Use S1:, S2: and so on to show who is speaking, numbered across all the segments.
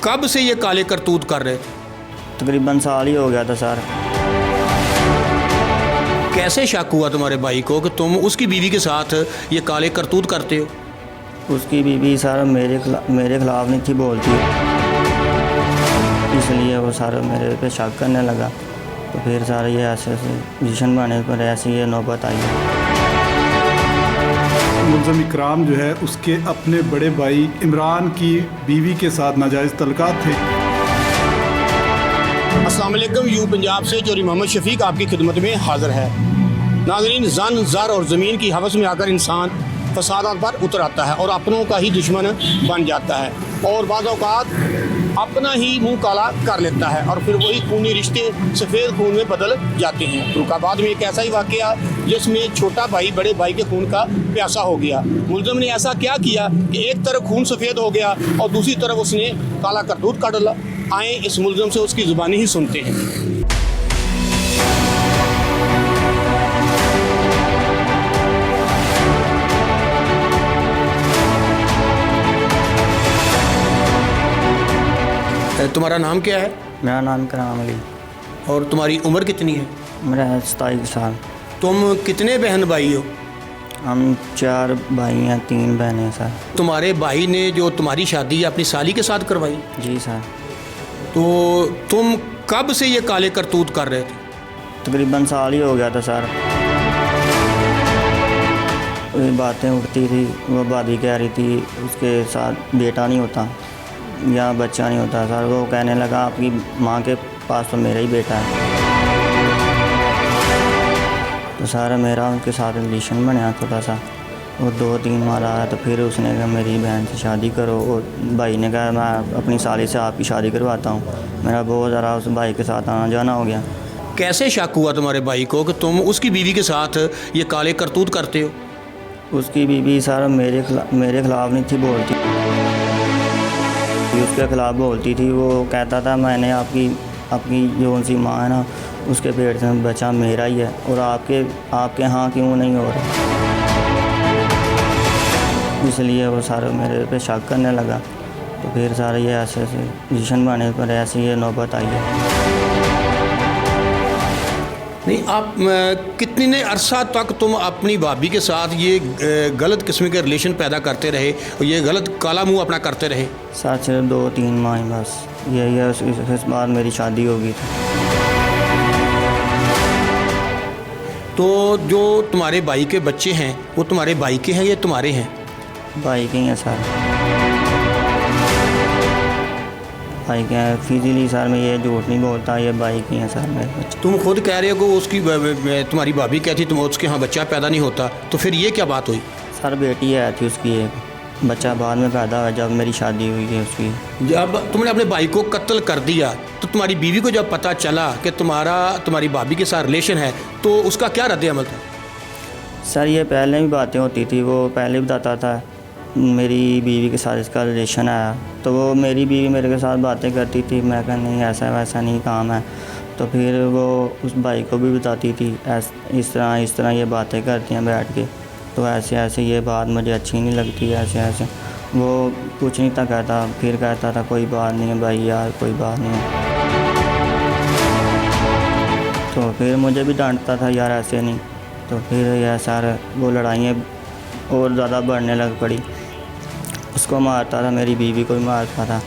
S1: कब से ये काले करतूत कर रहे थे?
S2: तकरीबन साल ही हो गया था सर।
S1: कैसे शक हुआ तुम्हारे भाई को कि तुम उसकी बीवी के साथ ये काले करतूत करते हो?
S2: उसकी बीवी सर मेरे खिलाफ नहीं थी बोलती, इसलिए वो सर मेरे पे शक करने लगा। तो फिर सर ये ऐसे पोजीशन बने पर ऐसी ये नौबत आई है।
S3: मुल्ज़म इकराम जो है उसके अपने बड़े भाई इमरान की बीवी के साथ नाजायज़ तल्लुकात थे।
S1: अस्सलाम वालेकुम, यू पंजाब से चौधरी मोहम्मद शफीक आपकी खिदमत में हाज़िर है। नाज़रीन, ज़न ज़र और ज़मीन की हवस में आकर इंसान फसादात पर उतर आता है और अपनों का ही दुश्मन बन जाता है और बाज़ औक़ात अपना ही मुंह काला कर लेता है और फिर वही खूनी रिश्ते सफ़ेद खून में बदल जाते हैं। तुर्काबाद में एक ऐसा ही वाक़या जिसमें छोटा भाई बड़े भाई के खून का प्यासा हो गया। मुल्ज़िम ने ऐसा क्या किया कि एक तरफ खून सफ़ेद हो गया और दूसरी तरफ उसने काला करतूत कर डाला। आए इस मुल्ज़िम से उसकी ज़ुबानी ही सुनते हैं। तुम्हारा नाम क्या है?
S2: मेरा नाम इकराम अली।
S1: और तुम्हारी उम्र कितनी है?
S2: मेरा 27 साल।
S1: तुम कितने बहन भाई हो?
S2: हम 4 भाई हैं, 3 बहनें हैं सर।
S1: तुम्हारे भाई ने जो तुम्हारी शादी अपनी साली के साथ करवाई,
S2: जी सर।
S1: तो तुम कब से ये काले करतूत कर रहे थे?
S2: तकरीबन साल ही हो गया था सर। ये बातें उठती थी, वो भाभी कह रही थी उसके साथ बेटा नहीं होता या बच्चा नहीं होता सर। वो कहने लगा आपकी माँ के पास तो मेरा ही बेटा है। तो सर मेरा उनके साथ रिलेशन बना थोड़ा सा, वो 2-3 बार आया। तो फिर उसने कहा मेरी बहन से शादी करो, और भाई ने कहा मैं अपनी साली से आपकी शादी करवाता हूँ। मेरा बहुत ज़रा उस भाई के साथ आना जाना हो गया।
S1: कैसे शक हुआ तुम्हारे भाई को कि तुम उसकी बीवी के साथ ये काले करतूत करते हो?
S2: उसकी बीवी सर मेरे खिलाफ नहीं थी बोलती, उसके खिलाफ बोलती थी। वो कहता था मैंने आपकी जो सी माँ है ना उसके पेट से बच्चा मेरा ही है और आपके यहाँ क्यों नहीं हो रहा, इसलिए वो सारे मेरे पे शक करने लगा। तो फिर सारे ये ऐसे पोजीशन बने पर ऐसी ये नौबत आई है।
S1: नहीं, आप कितने अरसा तक तुम अपनी भाभी के साथ ये गलत किस्म के रिलेशन पैदा करते रहे और ये गलत काला मुंह अपना करते रहे?
S2: साथ सिर्फ 2-3 माह बस यही है। इस बार मेरी शादी हो गई थी।
S1: तो जो तुम्हारे भाई के बच्चे हैं वो तुम्हारे भाई के हैं या तुम्हारे हैं?
S2: भाई के हैं सर, भाई के हैं। फिजिकली सर मैं ये झूठ नहीं बोलता, ये भाई के हैं सर मेरे बच्चे।
S1: तुम खुद कह रहे हो कि उसकी तुम्हारी भाभी कहती तुम उसके यहाँ बच्चा पैदा नहीं होता, तो फिर ये क्या बात हुई?
S2: सर बेटी है थी उसकी, एक बच्चा बाद में पैदा हुआ जब मेरी शादी हुई है उसकी।
S1: जब तुमने अपने भाई को कत्ल कर दिया तो तुम्हारी बीवी को जब पता चला कि तुम्हारी भाभी के साथ रिलेशन है तो उसका क्या रद्द अमल था?
S2: सर ये पहले भी बातें होती थी, वो पहले बताता था मेरी बीवी के साथ इसका रिलेशन आया। तो वो मेरी बीवी मेरे के साथ बातें करती थी, मैं कहा नहीं ऐसा वैसा नहीं काम है। तो फिर वो उस भाई को भी बताती थी इस तरह ये बातें करती हैं बैठ के। तो ऐसे ये बात मुझे अच्छी नहीं लगती, ऐसे वो कुछ नहीं था कहता। फिर कहता था कोई बात नहीं है भाई यार, कोई बात नहीं है। तो फिर मुझे भी डांटता था यार ऐसे नहीं। तो फिर यह सर वो लड़ाइयाँ और ज़्यादा बढ़ने लग पड़ी। उसको मारता था, मेरी बीवी को भी मारता था।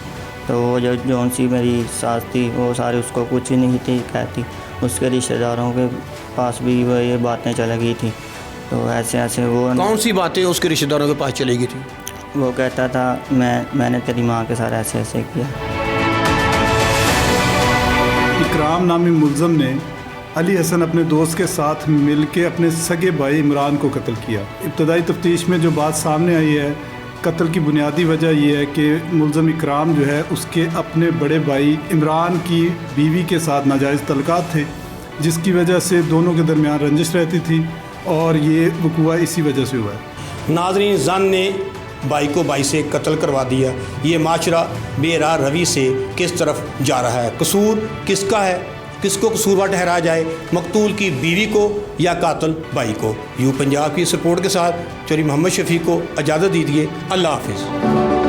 S2: तो वो जौन सी मेरी सास थी वो सारी उसको कुछ ही नहीं थी कहती। उसके रिश्तेदारों के पास भी वो ये बातें चली गई थी। तो ऐसे वो
S1: कौन सी बातें उसके रिश्तेदारों के पास चली गई थी?
S2: वो कहता था मैंने तेरी माँ के साथ ऐसे किया।
S3: इकराम नामी मुल्ज़म ने अली हसन अपने दोस्त के साथ मिलकर अपने सगे भाई इमरान को कत्ल किया। इब्तदाई तफ्तीश में जो बात सामने आई है, कत्ल की बुनियादी वजह यह है कि मुल्ज़म इकराम जो है उसके अपने बड़े भाई इमरान की बीवी के साथ नाजायज़ तल्लुकात थे, जिसकी वजह से दोनों के दरमियान रंजिश रहती थी और ये वक़ुआ इसी वजह से हुआ है।
S1: नाज़रीन, ज़न ने भाई को भाई से कत्ल करवा दिया। ये माशरा बेराह रवि से किस तरफ जा रहा है? कसूर किसका है? किसको कसूरवार ठहराया जाए, मकतूल की बीवी को या कातिल भाई को? यू पंजाब की इस रिपोर्ट के साथ चौधरी मोहम्मद शफीक को इजाज़त दीजिए। अल्लाह हाफिज़।